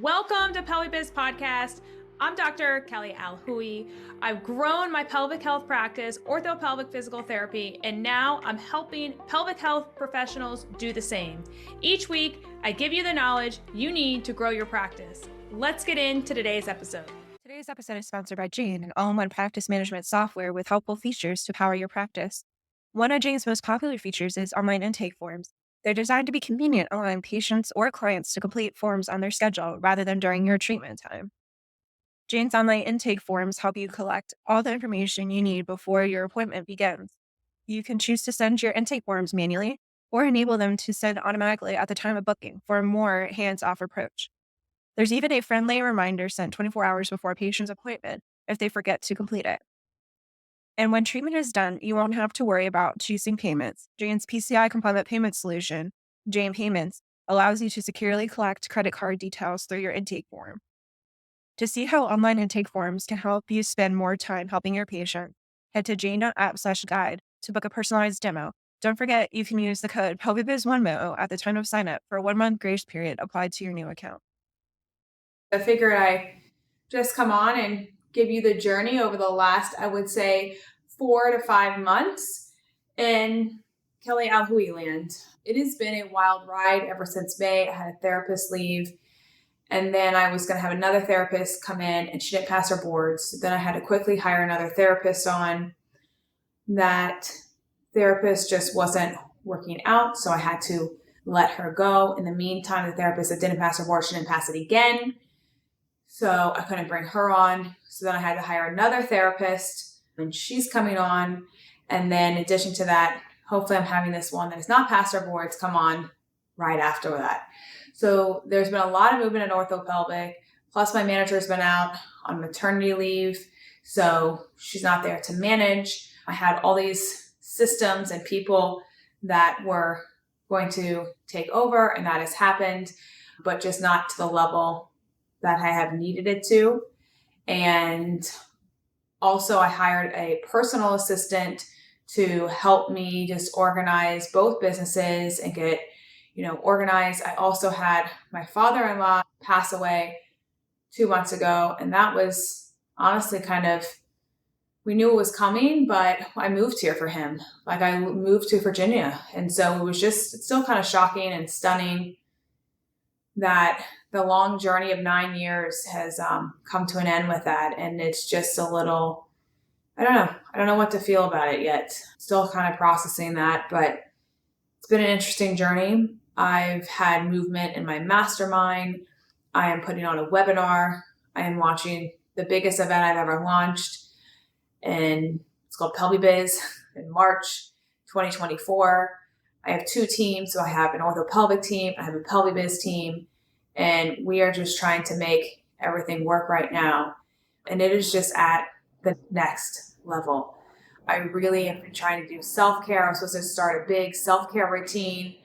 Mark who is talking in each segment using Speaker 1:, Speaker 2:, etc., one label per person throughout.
Speaker 1: Welcome to PelviBiz podcast. I'm Dr. Kelly Alhui. I've grown my pelvic health practice, orthopelvic physical therapy, and now I'm helping pelvic health professionals do the same. Each week, I give you the knowledge you need to grow your practice. Let's get into today's episode.
Speaker 2: Today's episode is sponsored by Jane, an all-in-one practice management software with helpful features to power your practice. One of Jane's most popular features is online intake forms. They're designed to be convenient, allowing patients or clients to complete forms on their schedule rather than during your treatment time. Jane's online intake forms help you collect all the information you need before your appointment begins. You can choose to send your intake forms manually or enable them to send automatically at the time of booking for a more hands-off approach. There's even a friendly reminder sent 24 hours before a patient's appointment if they forget to complete it. And when treatment is done, you won't have to worry about choosing payments. Jane's PCI compliant payment solution, Jane Payments, allows you to securely collect credit card details through your intake form. To see how online intake forms can help you spend more time helping your patient, head to jane.app/guide to book a personalized demo. Don't forget, you can use the code PelviBiz1MO at the time of sign up for a 1-month grace period applied to your new account.
Speaker 1: I figured I just come on and give you the journey over the last, I would say, 4 to 5 months in Kelly Alhui land. It has been a wild ride ever since May. I had a therapist leave, and then I was going to have another therapist come in, and she didn't pass her boards. Then I had to quickly hire another therapist on. That therapist just wasn't working out, so I had to let her go. In the meantime, the therapist that didn't pass her board, she didn't pass it again. So I couldn't bring her on. So then I had to hire another therapist, and she's coming on. And then in addition to that, hopefully I'm having this one that has not passed her boards come on right after that. So there's been a lot of movement in orthopelvic. Plus my manager's been out on maternity leave, so she's not there to manage. I had all these systems and people that were going to take over, and that has happened, but just not to the level that I have needed it to. And also I hired a personal assistant to help me just organize both businesses and get, organized. I also had my father-in-law pass away 2 months ago. And that was honestly we knew it was coming, but I moved here for him. Like I moved to Virginia. And so it was just still kind of shocking and stunning that the long journey of 9 years has come to an end with that. And it's just a little, I don't know what to feel about it yet. Still kind of processing that, but it's been an interesting journey. I've had movement in my mastermind. I am putting on a webinar. I am launching the biggest event I've ever launched, and it's called PelviBiz in March 2024. I have 2 teams. So I have an orthopelvic team, I have a PelviBiz team, and we are just trying to make everything work right now. And it is just at the next level. I really have been trying to do self-care. I was supposed to start a big self-care routine.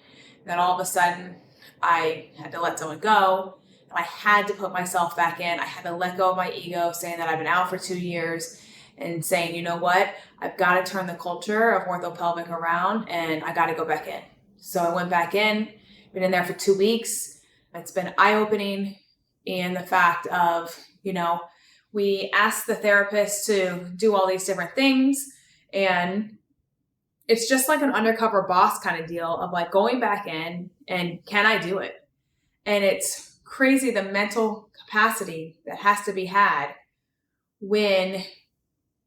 Speaker 1: Then all of a sudden I had to let someone go. And I had to put myself back in. I had to let go of my ego, saying that I've been out for 2 years and saying, you know what, I've got to turn the culture of orthopelvic around and I got to go back in. So I went back in, been in there for 2 weeks. It's been eye-opening in the fact of, we asked the therapist to do all these different things, and it's just like an undercover boss kind of deal of like going back in and can I do it? And it's crazy the mental capacity that has to be had when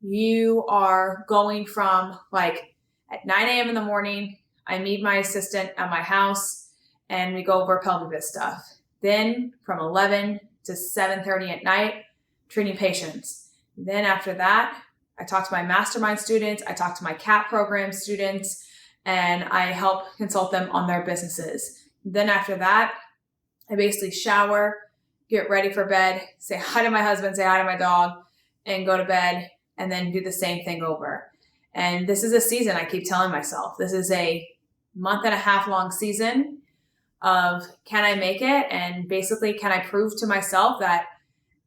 Speaker 1: you are going from like at 9 a.m. in the morning, I meet my assistant at my house and we go over PelviBiz stuff. Then from 11 to 7:30 at night, treating patients. Then after that, I talk to my mastermind students, I talk to my CAP program students, and I help consult them on their businesses. Then after that, I basically shower, get ready for bed, say hi to my husband, say hi to my dog, and go to bed, and then do the same thing over. And this is a season, I keep telling myself, this is a 1.5 month long season of can I make it? And basically, can I prove to myself that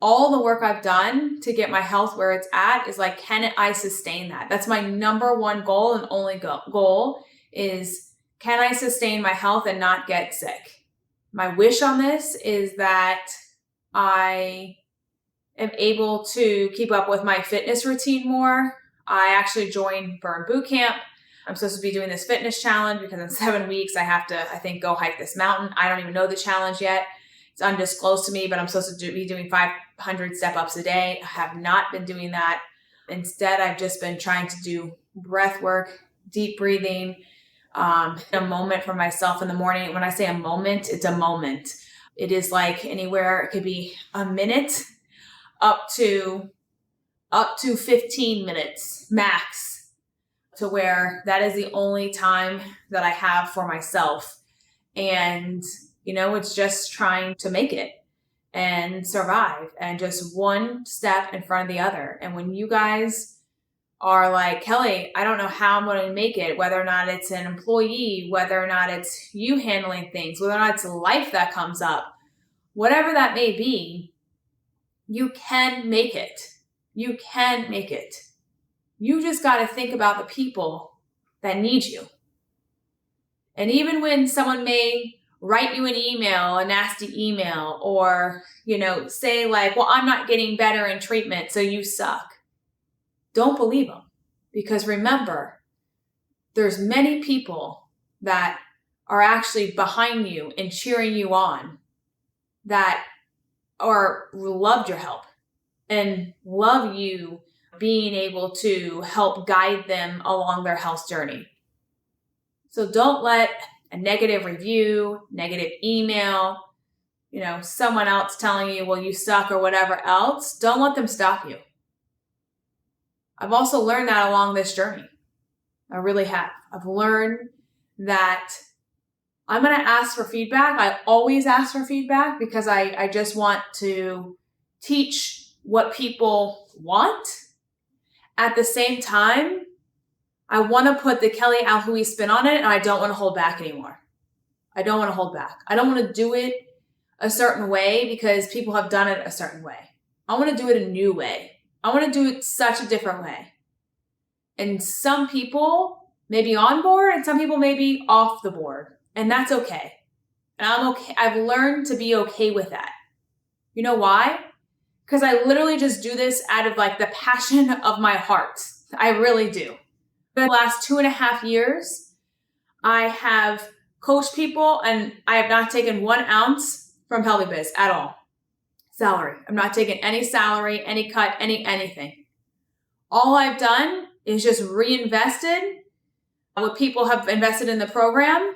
Speaker 1: all the work I've done to get my health where it's at is like, can I sustain that? That's my number one goal and only goal is, can I sustain my health and not get sick? My wish on this is that I am able to keep up with my fitness routine more. I actually joined Burn Boot Camp. I'm supposed to be doing this fitness challenge because in 7 weeks I have to, I think, go hike this mountain. I don't even know the challenge yet. It's undisclosed to me, but I'm supposed to be doing 500 step-ups a day. I have not been doing that. Instead, I've just been trying to do breath work, deep breathing, a moment for myself in the morning. When I say a moment, it's a moment. It is like anywhere, it could be a minute up to 15 minutes max, to where that is the only time that I have for myself. And, it's just trying to make it and survive, and just one step in front of the other. And when you guys are like, Kelly, I don't know how I'm going to make it, whether or not it's an employee, whether or not it's you handling things, whether or not it's life that comes up, whatever that may be, you can make it. You can make it. You just got to think about the people that need you. And even when someone may write you an email, a nasty email, or, say like, well, I'm not getting better in treatment, so you suck. Don't believe them. Because remember, there's many people that are actually behind you and cheering you on, that loved your help and love you being able to help guide them along their health journey. So don't let a negative review, negative email, someone else telling you, well, you suck or whatever else, don't let them stop you. I've also learned that along this journey. I really have. I've learned that I'm going to ask for feedback. I always ask for feedback because I just want to teach what people want. At the same time, I want to put the Kelly Alhui spin on it, and I don't want to hold back anymore. I don't want to hold back. I don't want to do it a certain way because people have done it a certain way. I want to do it a new way. I want to do it such a different way. And some people may be on board and some people may be off the board. And that's okay. And I'm okay. I've learned to be okay with that. You know why? Because I literally just do this out of like the passion of my heart. I really do. For the last 2.5 years, I have coached people and I have not taken 1 ounce from PelviBiz at all. Salary. I'm not taking any salary, any cut, anything. All I've done is just reinvested what people have invested in the program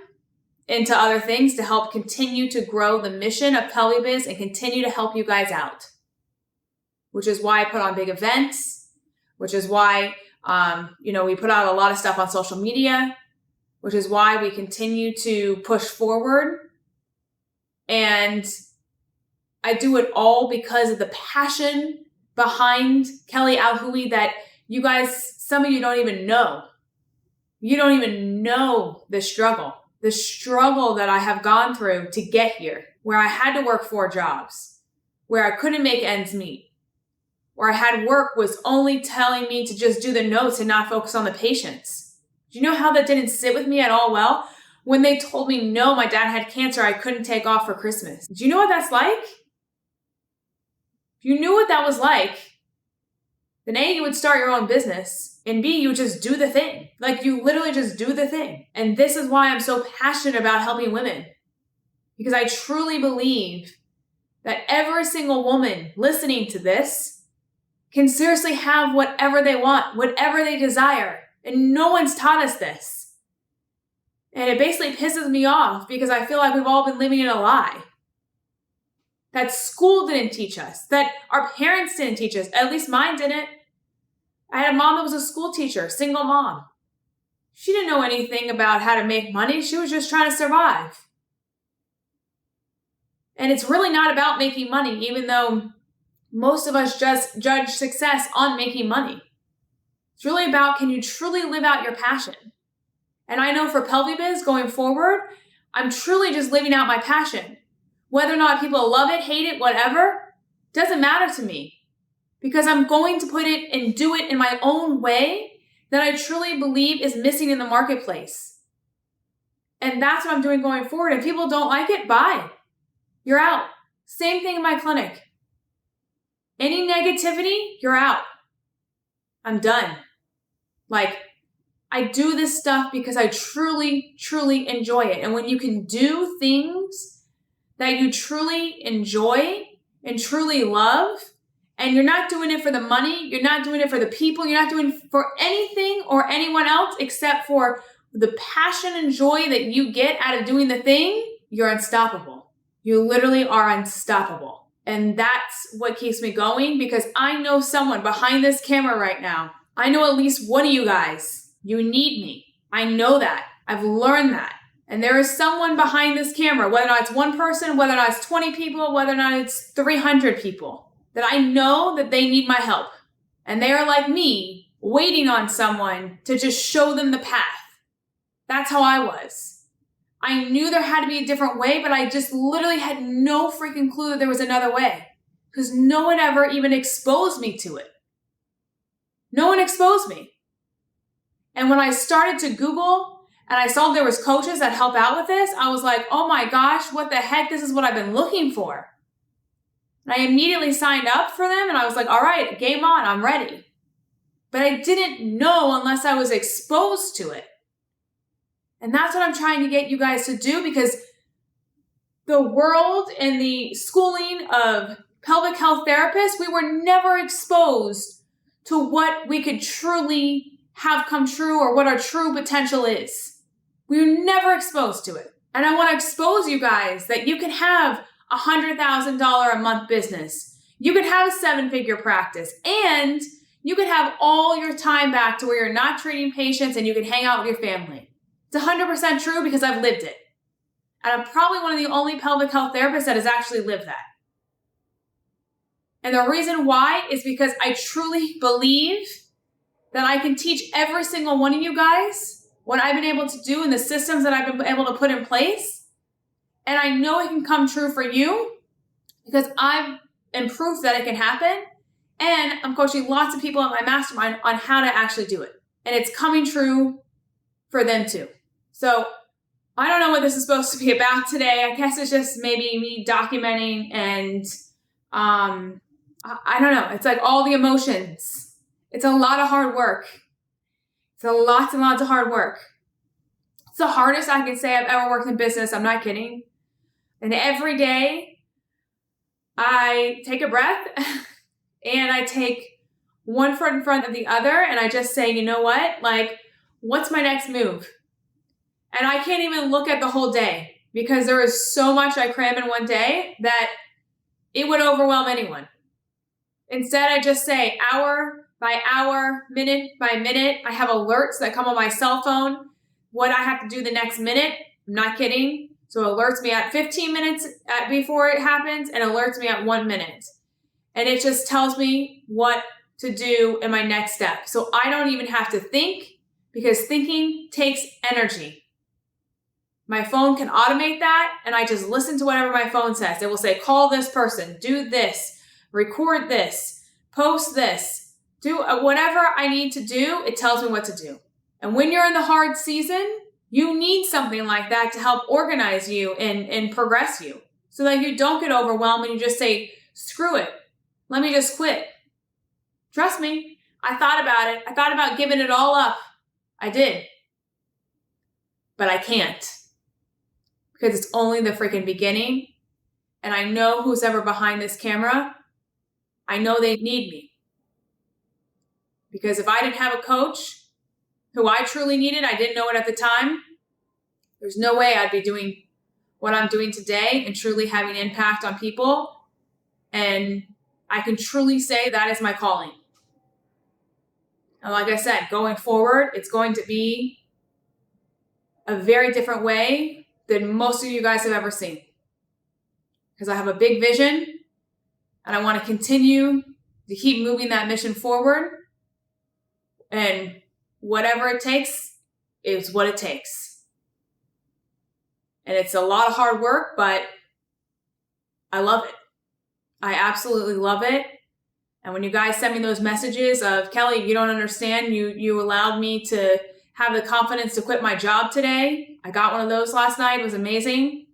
Speaker 1: into other things to help continue to grow the mission of PelviBiz and continue to help you guys out. Which is why I put on big events, which is why, we put out a lot of stuff on social media, which is why we continue to push forward. And I do it all because of the passion behind Kelly Alhui that you guys, some of you don't even know. You don't even know the struggle that I have gone through to get here, where I had to work 4 jobs, where I couldn't make ends meet, where I had work was only telling me to just do the notes and not focus on the patients. Do you know how that didn't sit with me at all well? When they told me, no, my dad had cancer, I couldn't take off for Christmas. Do you know what that's like? If you knew what that was like, then A, you would start your own business, and B, you would just do the thing. Like, you literally just do the thing. And this is why I'm so passionate about helping women. Because I truly believe that every single woman listening to this can seriously have whatever they want, whatever they desire. And no one's taught us this. And it basically pisses me off because I feel like we've all been living in a lie. That school didn't teach us, that our parents didn't teach us, at least mine didn't. I had a mom that was a school teacher, single mom. She didn't know anything about how to make money. She was just trying to survive. And it's really not about making money, even though most of us just judge success on making money. It's really about, can you truly live out your passion? And I know for PelviBiz going forward, I'm truly just living out my passion. Whether or not people love it, hate it, whatever, doesn't matter to me. Because I'm going to put it and do it in my own way that I truly believe is missing in the marketplace. And that's what I'm doing going forward. If people don't like it, bye. You're out. Same thing in my clinic. Any negativity, you're out. I'm done. Like, I do this stuff because I truly, truly enjoy it. And when you can do things that you truly enjoy and truly love, and you're not doing it for the money, you're not doing it for the people, you're not doing it for anything or anyone else except for the passion and joy that you get out of doing the thing, you're unstoppable. You literally are unstoppable. And that's what keeps me going, because I know someone behind this camera right now. I know at least one of you guys. You need me. I know that. I've learned that. And there is someone behind this camera, whether or not it's one person, whether or not it's 20 people, whether or not it's 300 people, that I know that they need my help. And they are like me, waiting on someone to just show them the path. That's how I was. I knew there had to be a different way, but I just literally had no freaking clue that there was another way, because no one ever even exposed me to it. No one exposed me. And when I started to Google and I saw there was coaches that help out with this, I was like, oh my gosh, what the heck? This is what I've been looking for. And I immediately signed up for them and I was like, all right, game on, I'm ready. But I didn't know unless I was exposed to it. And that's what I'm trying to get you guys to do, because the world and the schooling of pelvic health therapists, we were never exposed to what we could truly have come true or what our true potential is. We were never exposed to it. And I want to expose you guys that you can have a $100,000 a month business. You could have a 7-figure practice, and you could have all your time back to where you're not treating patients and you can hang out with your family. It's 100% true because I've lived it. And I'm probably one of the only pelvic health therapists that has actually lived that. And the reason why is because I truly believe that I can teach every single one of you guys what I've been able to do in the systems that I've been able to put in place. And I know it can come true for you because I am proof that it can happen. And I'm coaching lots of people at my mastermind on how to actually do it. And it's coming true for them too. So I don't know what this is supposed to be about today. I guess it's just maybe me documenting and I don't know. It's like all the emotions. It's a lot of hard work. It's a lots and lots of hard work. It's the hardest I can say I've ever worked in business. I'm not kidding. And every day I take a breath and I take one foot in front of the other and I just say, you know what? Like, what's my next move? And I can't even look at the whole day because there is so much I cram in one day that it would overwhelm anyone. Instead, I just say hour by hour, minute by minute. I have alerts that come on my cell phone, what I have to do the next minute. I'm not kidding. So it alerts me at 15 minutes before it happens and alerts me at 1 minute. And it just tells me what to do in my next step. So I don't even have to think, because thinking takes energy. My phone can automate that, and I just listen to whatever my phone says. It will say, call this person, do this, record this, post this, do whatever I need to do. It tells me what to do. And when you're in the hard season, you need something like that to help organize you and progress you so that you don't get overwhelmed and you just say, screw it, let me just quit. Trust me, I thought about it. I thought about giving it all up. I did. But I can't. Because it's only the freaking beginning. And I know who's ever behind this camera, I know they need me. Because if I didn't have a coach who I truly needed, I didn't know it at the time, there's no way I'd be doing what I'm doing today and truly having impact on people. And I can truly say that is my calling. And like I said, going forward, it's going to be a very different way than most of you guys have ever seen. Because I have a big vision and I want to continue to keep moving that mission forward. And whatever it takes is what it takes. And it's a lot of hard work, but I love it. I absolutely love it. And when you guys send me those messages of, Kelly, you don't understand, you allowed me to have the confidence to quit my job today. I got one of those last night. It was amazing.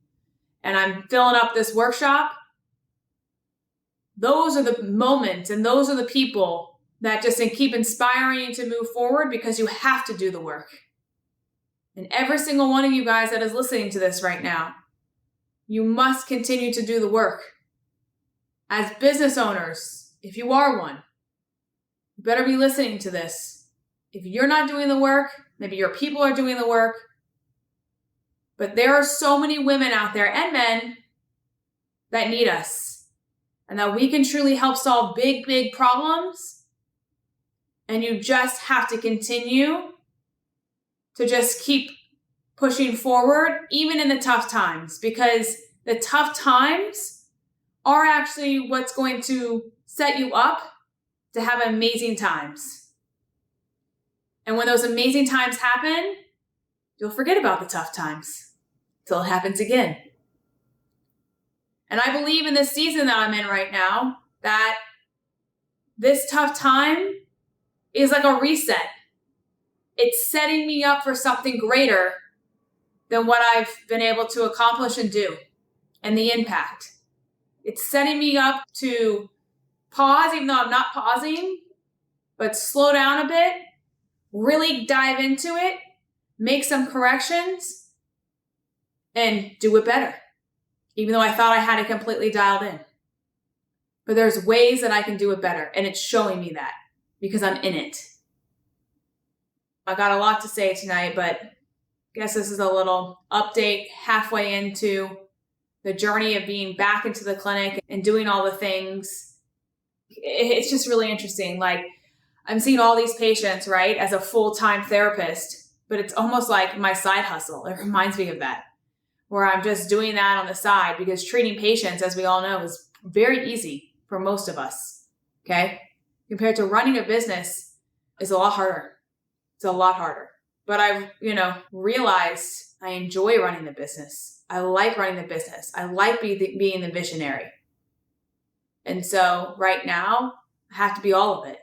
Speaker 1: And I'm filling up this workshop. those are the moments and those are the people that just keep inspiring you to move forward, because you have to do the work. And every single one of you guys that is listening to this right now, you must continue to do the work. As business owners, if you are one, you better be listening to this. If you're not doing the work, maybe your people are doing the work. But there are so many women out there and men that need us, and that we can truly help solve big, big problems. And you just have to continue to just keep pushing forward, even in the tough times, because the tough times are actually what's going to set you up to have amazing times. And when those amazing times happen, you'll forget about the tough times till it happens again. And I believe in this season that I'm in right now, that this tough time is like a reset. It's setting me up for something greater than what I've been able to accomplish and do, and the impact. It's setting me up to pause, even though I'm not pausing, but slow down a bit, really dive into it, make some corrections, and do it better. Even though I thought I had it completely dialed in. But there's ways that I can do it better, and it's showing me that because I'm in it. I got a lot to say tonight, but I guess this is a little update halfway into the journey of being back into the clinic and doing all the things. It's just really interesting. Like, I'm seeing all these patients, right, as a full-time therapist, but it's almost like my side hustle. It reminds me of that, where I'm just doing that on the side, because treating patients, as we all know, is very easy for most of us, okay? Compared to running a business is a lot harder. It's a lot harder. But I've, realized I enjoy running the business. I like running the business. I like being the visionary. And so right now, I have to be all of it.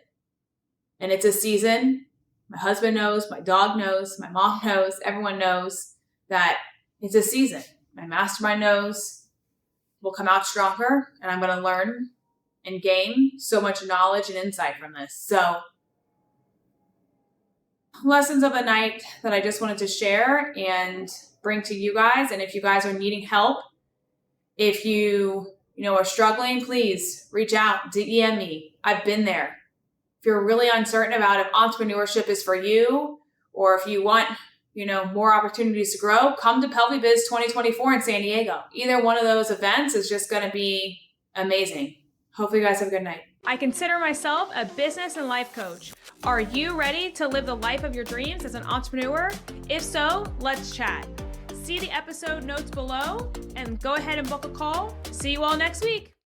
Speaker 1: And it's a season. My husband knows, my dog knows, my mom knows, everyone knows that it's a season. My mastermind knows we'll come out stronger, and I'm going to learn and gain so much knowledge and insight from this. So, lessons of the night that I just wanted to share and bring to you guys. And if you guys are needing help, if you are struggling, please reach out, DM me. I've been there. If you're really uncertain about if entrepreneurship is for you, or if you want more opportunities to grow, come to PelviBiz 2024 in San Diego. Either one of those events is just going to be amazing. Hopefully you guys have a good night. I consider myself a business and life coach. Are you ready to live the life of your dreams as an entrepreneur? If so, let's chat. See the episode notes below and go ahead and book a call. See you all next week.